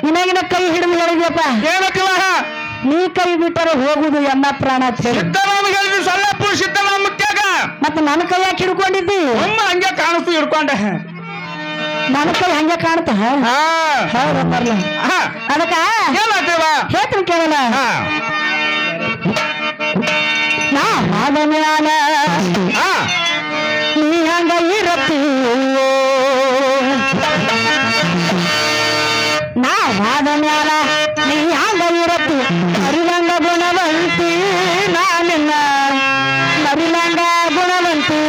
ನಿನಗಿನ ಕೈ ಹಿಡಿದು ಹೇಳಿದ್ಯಪ್ಪ ಏನಕ್ಕಲ್ಲ ನೀ ಕೈ ಬಿಟ್ಟರೆ ಹೋಗುದು ಎನ್ನ ಪ್ರಾಣ ಸಿದ್ದರಾಮ ಸಲ್ಲಪ್ಪು ಸಿದ್ದರಾಮ ಮುತ್ಯಾಗ ಮತ್ತೆ ನನ್ನ ಕೈ ಯಾಕೆ ಹಿಡ್ಕೊಂಡಿದ್ದಿ ಒಮ್ಮ ಹಂಗೆ ಕಾಣಿಸ್ತು ಹಿಡ್ಕೊಂಡೆ ನನ್ನ ಕೈ ಹಂಗೆ ಕಾಣ್ತ ಹೌದು ಬರ್ಲ ಅದಕ್ಕ ಏನಾಗ್ತೇವ ಹೇಳ್ತೀನಿ ಕೇಳಲ್ಲ ನಾ ಆದ ಮ್ಯಾಲ ನೀ ಹಂಗ ಇರತ್ತಿ ನಾ ಆದ ಮ್ಯಾಲ ನೀ ಹಂಗ ಇರತ್ತಿ ಮರಿಲಂಗ ಗುಣವಂತಿ ನಾನಿನ್ನ ಮರಿಲಂಗ ಗುಣವಂತಿ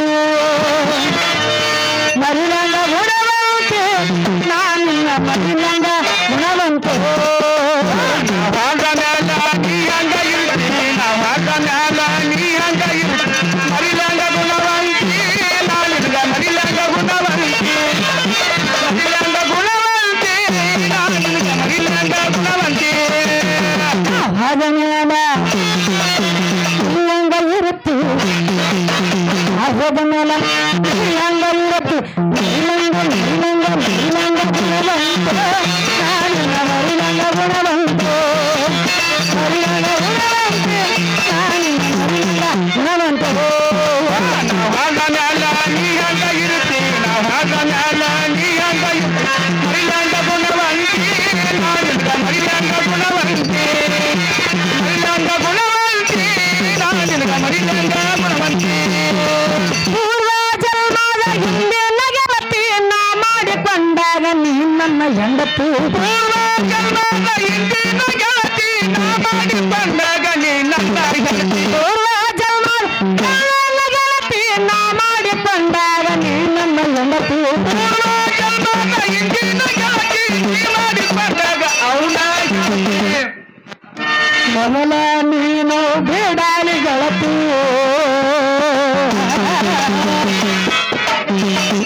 ಮರಿಲಂಗ ಗುಣವಂತಿ ನಾನಿನ್ನ ಮರಿಲಂಗ ಗುಣವಂತಿ ಹೆಂಡತಿ ನಾ ಮಾಡಿಕೊಂಡಾಗ ನೀ ನನ್ನ ಹೆಂಡತಿ ಮೊದಲ ನೀನು ಬೇಡಾಲಿ ಗೆಳತಿ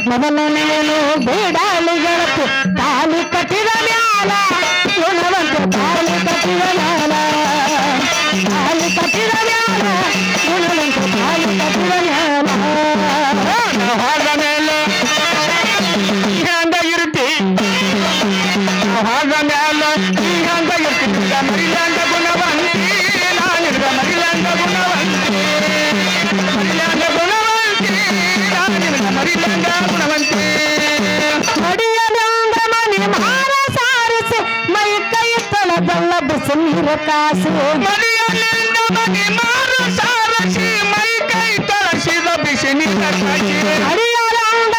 ಮೊದಲ ನೀನು ಬೇಡಾಲಿ ಗೆಳತಿ ತಾಲಿ ಕಟ್ಟಿದ ಮ್ಯಾಲ ಗುಣವಂತೆ ತಾಲಿ ಕಟ್ಟಿದ ಮ್ಯಾಲ ತಾಲಿ ಕಟ್ಟಿದ ಮ್ಯಾಲ ಗುಣವಂತೆ ತಾಲಿ ಕಟ್ಟಿದ ಮ್ಯಾಲ ಹಾಗ ಮೇಲೆ ಹಂಗ ಇರುತ್ತಿ ಹಾಗ ಮ್ಯಾಲ ಹಂಗ ಇರ್ತಿ ಮರಿಲಂಗ ಗುಣವಂತಿ ನಾನಿರ್ಗ ಮರಿಲಂಗ ಗುಣವಂತಿ ಮರಿಲಂಗ ಗುಣವಂತಿ ನಾನಿರ್ಗ ಮರಿಲಂಗ ಗುಣವಂತಿ ಮಡಿಯಲಂಗ ಮನೆ ಮಾರ ಸಾರಿಸಿ ಮೈ ಕೈ ತೊಳೆದಲ್ಲ ಬಿಸಿ ನೀರು ಕಾಸು ಮಡಿಯಲಿಂದ ಮನೆ ಮಾರ ಸಾರಿಸಿ ಮೈ ಕೈ ತೊಳೆಸಿದ ಬಿಸಿ ನೀರು ಕಾಸಿ ಮಡಿಯಲಂಗ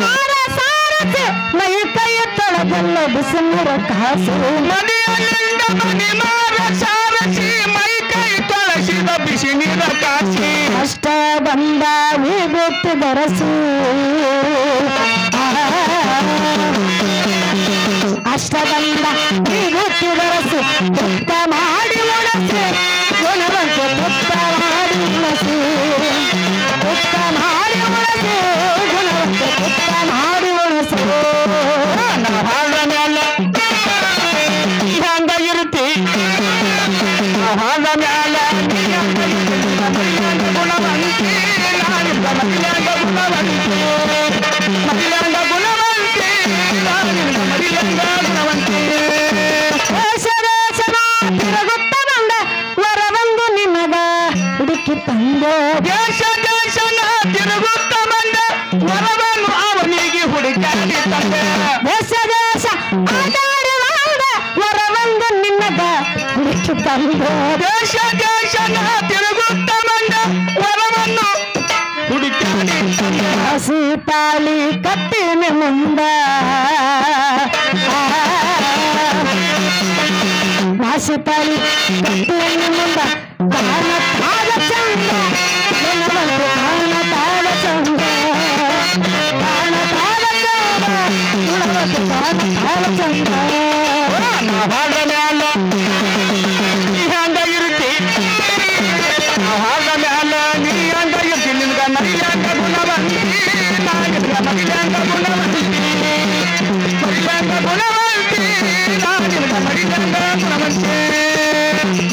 ಮಾರ ಸಾರಿಸಿ ಮೈ ಕೈ ತೊಳೆದಲ್ಲ ಬಿಸಿ ನೀರು ಕಾಸು ಮಡಿಯಲಿಂದ ಮನೆ ಮಾರ ಸಾರಿಸಿ ಮೈ ಕೈ ತೊಳೆಸಿದ ಬಿಸಿ ನೀರು ಕಾಸಿ ಅಷ್ಟ ಬಂದ ವಿಭೂತಿ ಬರಸು ಅಷ್ಟ ಬಂದ ವಿಭೂತಿ ಬರಸು ತುಪ್ಪ ಮಾಡಿ ಉಣಸು ಗುಣವಂತೆ ತುಪ್ಪ ಮಾಡಿ ಉಣಸು ತುಪ್ಪ ಮಾಡಿ ಉಣಸು ಗುಣವಂತೆ ತುಪ್ಪ ಮಾಡಿ ಉಣಸು ಹಾಗ ಮ್ಯಾಲ ಹಂಗ ಇರುತ್ತಿ ಹಾಗ ಮ್ಯಾಲ ಗುಣವಂತಿ ನಾನಿರ್ಗ ಮರಿಲಂಗ ಗುಣವಂತಿ ಮರಿಲಂಗ ಗುಣವಂತಿ ನಾನಿರ್ಗ ಮರಿಲಂಗ ಗುಣವಂತಿ ದೇಶ ದೇಶದ ತಿರುಗುತ್ತ ಬಂದ ವರವೊಂದು ನಿನಗ ಹುಡುಕಿ ತಂದೆ ದೇಶ ದೇಶನ ತಿರುಗುತ್ತ ಬಂದ ವರವನ್ನು ಅವನಿಗೆ ಹುಡುಕಾಡಿ ತಂದೆ ದೇಶ ದೇಶ ಆಟಾಡಿ ಬಂದ ವರವೊಂದು ನಿನಗ ಹುಡುಕಿ ತಂದೆ ದೇಶ ದೇಶನ ತಿರುಗುತ್ತ ಬಂದ ವರವನ್ನು ಹುಡುಕಾಡಿ ತಂದೆ ಹಸಿ ತಾಳಿ ಕಟ್ಟಿನ ಮುಂದ ಹಸಿ ತಾಳಿ ಕಟ್ಟಿನ ಮುಂದ ಕಾಣ ತಾಳ ಚಂದ ಗುಣವಂತೆ ಕಾಣ ತಾಳ ಚಂದ ಕಾಣ ತಾಳ ಚಂದ ಗುಣವಂತೆ ಕಾಣ ತಾಳ ಚಂದ ಹಾಗ ಮ್ಯಾಲ ಹಂಗ ಇರುತ್ತಿ ಹಾಗ ಮ್ಯಾಲ ನೀ ಹಂಗ ಇರ್ತಿ ನಿನ್ಗ ಮರಿಲಂಗ ಗುಣವಂತಿ ನಾನಿರ್ಗ ಮರಿಲಂಗ ಗುಣವಂತಿ ಮರಿಲಂಗ ಗುಣವಂತಿ ನಾನಿರ್ಗ ಮರಿಲಂಗ ಗುಣವಂತಿ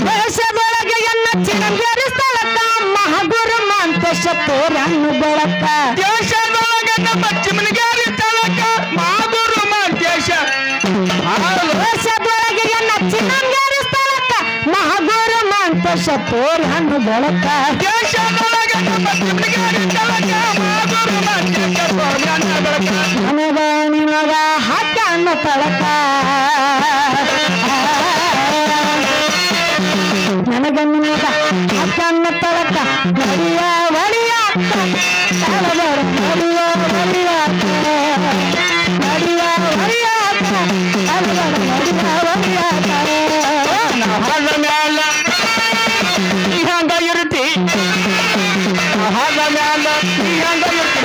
ದೇಶದೊಳಗೆ ಎನ್ನ ಚಿರಂಜರಿ ಸ್ಥಳಕ್ಕ ಮಹಾಗುರು ಮಾಂತೇಶ ತೋರನ್ನು ಬೆಳಕ ದೇಶದೊಳಗೆ ನಮ್ಮ ಚಿಮನಗಾರಿ ಸ್ಥಳಕ್ಕ ಮಹಾಗುರು ಮಾಂತೇಶ ದೇಶದೊಳಗೆ ನಚ್ಚಿನಂಗೇರಿ ಸ್ಥಳಕ್ಕ ಮಹಾಗುರು ಮಂತೇಶ ತೋರಿ ಹಣ್ಣು ಬೆಳಕ ದೇಶದೊಳಗೆ ನಮ್ಮ ತಿರುಗಾಡಿ ಸ್ಥಳಕ್ಕ ಮಹಾಗುರು ಮಂತೇಶ ತೋರಿ ಹಣ್ಣು ಬೆಳಕ ನನಗ ನಿನಗ ಹಕ್ಕ ಅನ್ನ ತಳಕ ನನಗ ನಿನಗ ಹಕ್ಕ ಅನ್ನ ತಳಕ ನಡಿಯ ಒಳಿಯ ನಡಿಯ ಒಳಿಯ ನಡಿಯ ಒಳಿಯ ಹಾದ ಮ್ಯಾಲ ನೀ ಹಂಗ ಇರ್ತಿ ಹಾದ ಮ್ಯಾಲ ನೀ ಹಂಗ ಇರ್ತಿ